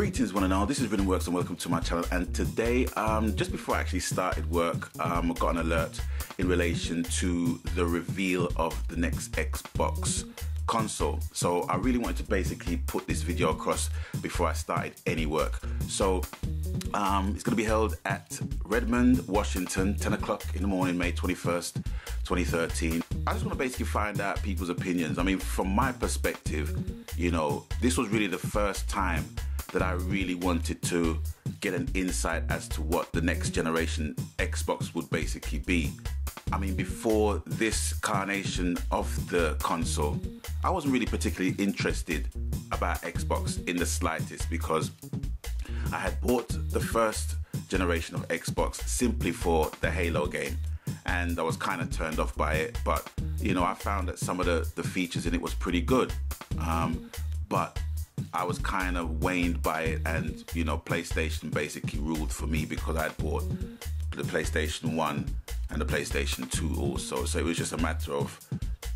Greetings one and all, this is Rhythm Works and welcome to my channel. And today, just before I actually started work, I got an alert in relation to the reveal of the next Xbox console. So I really wanted to basically put this video across before I started any work. So it's going to be held at Redmond, Washington, 10 o'clock in the morning, May 21st, 2013. I just want to basically find out people's opinions. I mean, from my perspective, you know, this was really the first time that I really wanted to get an insight as to what the next generation Xbox would basically be. I mean, before this carnation of the console, I wasn't really particularly interested about Xbox in the slightest, because I had bought the first generation of Xbox simply for the Halo game, and I was kind of turned off by it. But you know, I found that some of the features in it was pretty good, but I was kind of waned by it, and you know, PlayStation basically ruled for me because I had bought the PlayStation 1 and the PlayStation 2 also. So it was just a matter of,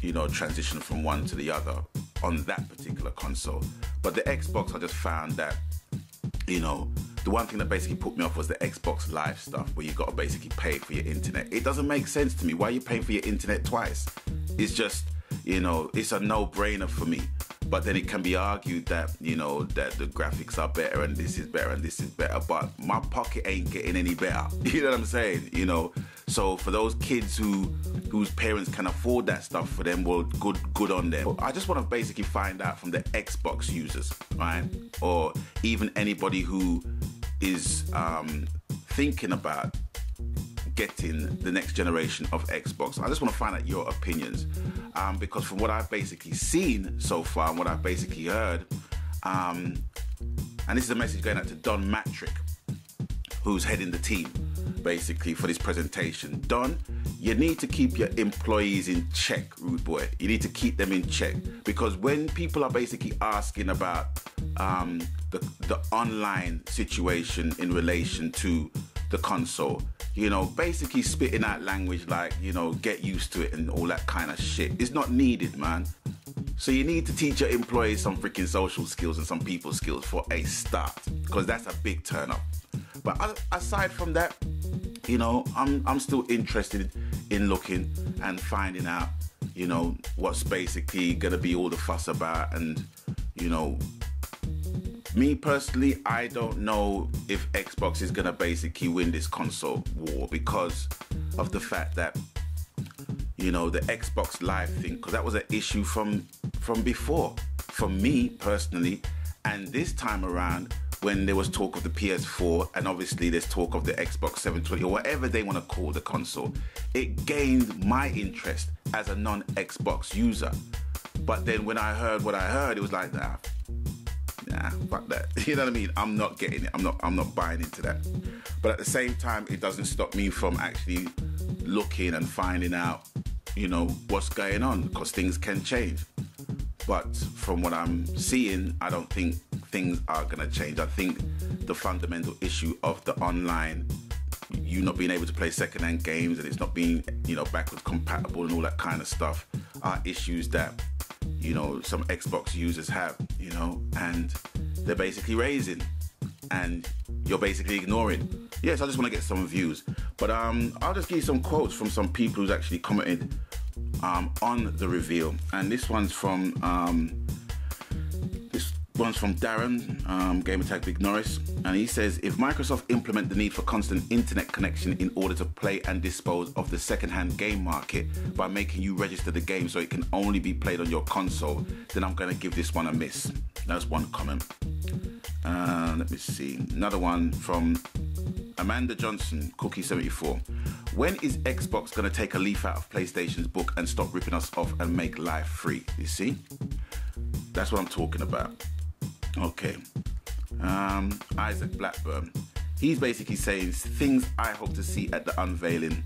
you know, transition from one to the other on that particular console. But the Xbox, I just found that, you know, the one thing that basically put me off was the Xbox Live stuff, where you got to basically pay for your internet. It doesn't make sense to me. Why are you paying for your internet twice? It's just, you know, it's a no-brainer for me. But then it can be argued that, you know, that the graphics are better and this is better and this is better, but my pocket ain't getting any better. You know what I'm saying? You know, so for those kids whose parents can afford that stuff for them, well, good on them. But I just want to basically find out from the Xbox users, right? Or even anybody who is thinking about getting the next generation of Xbox. I just want to find out your opinions, because from what I've basically seen so far and what I've basically heard, and this is a message going out to Don Matrick, who's heading the team basically for this presentation. Don, you need to keep your employees in check, rude boy. You need to keep them in check, because when people are basically asking about the online situation in relation to the console, you know, basically spitting out language like, you know, get used to it and all that kind of shit, it's not needed, man. So you need to teach your employees some freaking social skills and some people skills for a start, because that's a big turn up. But aside from that, you know, I'm still interested in looking and finding out, you know, what's basically gonna be all the fuss about. And you know, me personally, I don't know if Xbox is gonna basically win this console war, because of the fact that, you know, the Xbox Live thing, because that was an issue from before, for me personally. And this time around, when there was talk of the PS4, and obviously there's talk of the Xbox 720, or whatever they want to call the console, it gained my interest as a non-Xbox user. But then when I heard what I heard, it was like, nah, fuck that. You know what I mean? I'm not getting it. I'm not buying into that. But at the same time, it doesn't stop me from actually looking and finding out, you know, what's going on, because things can change. But from what I'm seeing, I don't think things are going to change. I think the fundamental issue of the online, you not being able to play second-hand games and it's not being, you know, backwards compatible and all that kind of stuff, are issues that, you know, some Xbox users have, you know, and they're basically raising and you're basically ignoring. Yes, I just want to get some views. But I'll just give you some quotes from some people who's actually commented on the reveal. And this one's from Darren, Gamertag Big Norris, and he says, if Microsoft implement the need for constant internet connection in order to play and dispose of the second-hand game market by making you register the game so it can only be played on your console, then I'm going to give this one a miss. That's one comment. Let me see. Another one from Amanda Johnson, Cookie74. When is Xbox going to take a leaf out of PlayStation's book and stop ripping us off and make life free? You see? That's what I'm talking about. Okay. Isaac Blackburn. He's basically saying things I hope to see at the unveiling.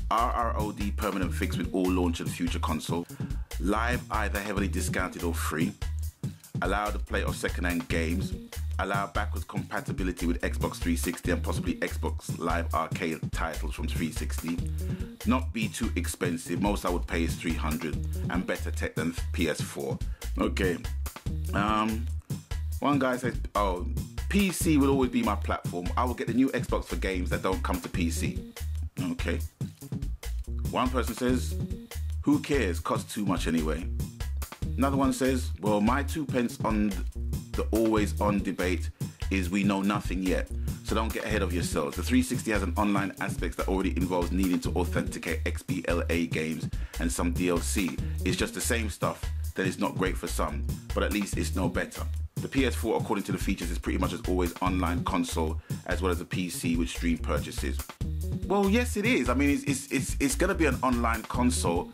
RROD permanent fix with all launch and future console. Live either heavily discounted or free. Allow the play of second-hand games. Allow backwards compatibility with Xbox 360 and possibly Xbox Live Arcade titles from 360. Not be too expensive. Most I would pay is $300 and better tech than PS4. Okay. One guy says, oh, PC will always be my platform. I will get the new Xbox for games that don't come to PC. Okay. One person says, who cares? Costs too much anyway. Another one says, well, my 2 pence on the always on debate is we know nothing yet. So don't get ahead of yourselves. The 360 has an online aspect that already involves needing to authenticate XBLA games and some DLC. It's just the same stuff that is not great for some, but at least it's no better. The PS4, according to the features, is pretty much as always online console as well as a PC with stream purchases. Well, yes, it is. I mean, it's going to be an online console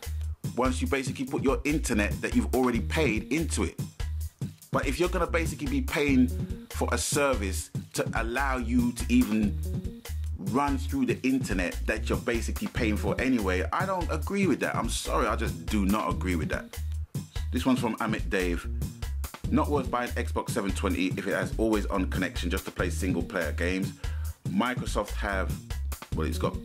once you basically put your internet that you've already paid into it. But if you're going to basically be paying for a service to allow you to even run through the internet that you're basically paying for anyway, I don't agree with that. I'm sorry, I just do not agree with that. This one's from Amit Dave. Not worth buying Xbox 720 if it has always on connection just to play single player games. Microsoft have, well, it's got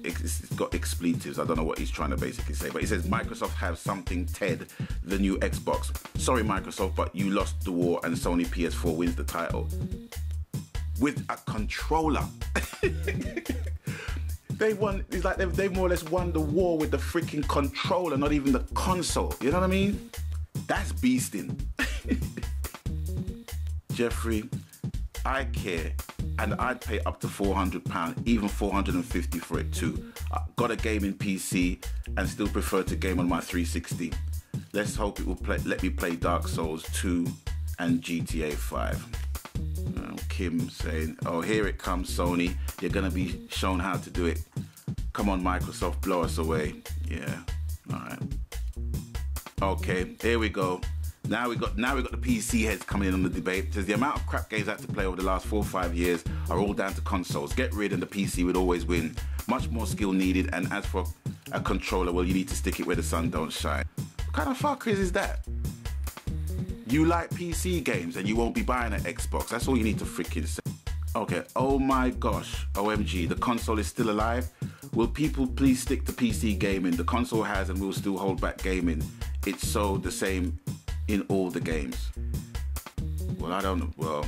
expletives. I don't know what he's trying to basically say, but he says Microsoft have something TED, the new Xbox. Sorry, Microsoft, but you lost the war and Sony PS4 wins the title. With a controller. They won, it's like they've more or less won the war with the freaking controller, not even the console. You know what I mean? That's beasting. Jeffrey, I care, and I'd pay up to £400, even $450 for it too. I've got a gaming PC and still prefer to game on my 360. Let's hope it will let me play Dark Souls 2 and GTA 5. Kim saying, oh, here it comes, Sony. You're going to be shown how to do it. Come on, Microsoft, blow us away. Yeah, all right. Okay, here we go. Now we got the PC heads coming in on the debate. It says the amount of crap games I had to play over the last 4 or 5 years are all down to consoles. Get rid and the PC would always win. Much more skill needed, and as for a controller, well, you need to stick it where the sun don't shine. What kind of fuckers is that? You like PC games and you won't be buying an Xbox. That's all you need to freaking say. Okay, oh my gosh, OMG, the console is still alive? Will people please stick to PC gaming? The console has and will still hold back gaming. It's so the same in all the games. Well, I don't know. Well,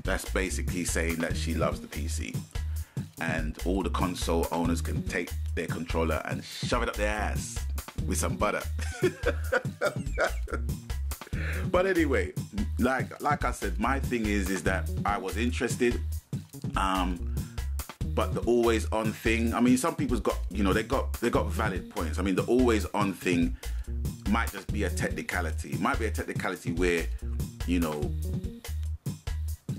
that's basically saying that she loves the PC. And all the console owners can take their controller and shove it up their ass with some butter. But anyway, like I said, my thing is that I was interested, but the always on thing, I mean, some people's got, you know, they got valid points. I mean, the always on thing might just be a technicality. It might be a technicality where, you know,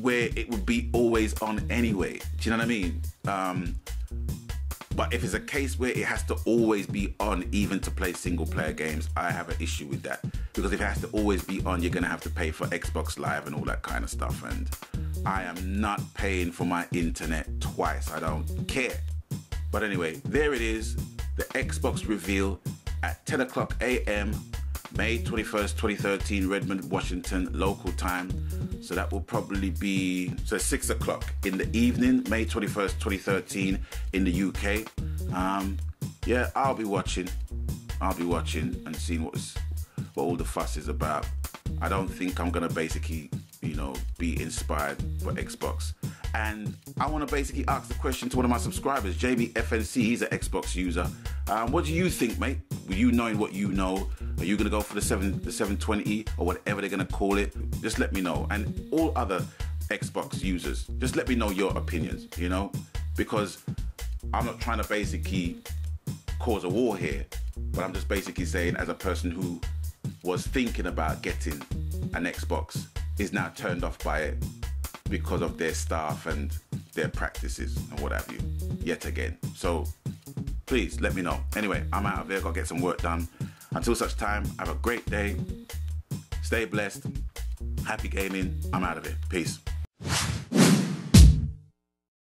where it would be always on anyway. Do you know what I mean? But if it's a case where it has to always be on even to play single player games, I have an issue with that. Because if it has to always be on, you're going to have to pay for Xbox Live and all that kind of stuff. And I am not paying for my internet twice. I don't care. But anyway, there it is. The Xbox reveal at 10 o'clock a.m. May 21st, 2013, Redmond, Washington, local time. So that will probably be 6 o'clock in the evening, May 21st, 2013, in the UK. Yeah, I'll be watching and seeing what all the fuss is about. I don't think I'm gonna basically, you know, be inspired for Xbox. And I want to basically ask the question to one of my subscribers, JBFNC. He's an Xbox user. What do you think, mate? With you knowing what you know, are you going to go for the 720 or whatever they're going to call it? Just let me know. And all other Xbox users, just let me know your opinions, you know? Because I'm not trying to basically cause a war here, but I'm just basically saying, as a person who was thinking about getting an Xbox, is now turned off by it because of their staff and their practices and what have you, yet again. So please let me know. Anyway, I'm out of there, gotta get some work done. Until such time, have a great day, stay blessed, happy gaming. I'm out of here. Peace.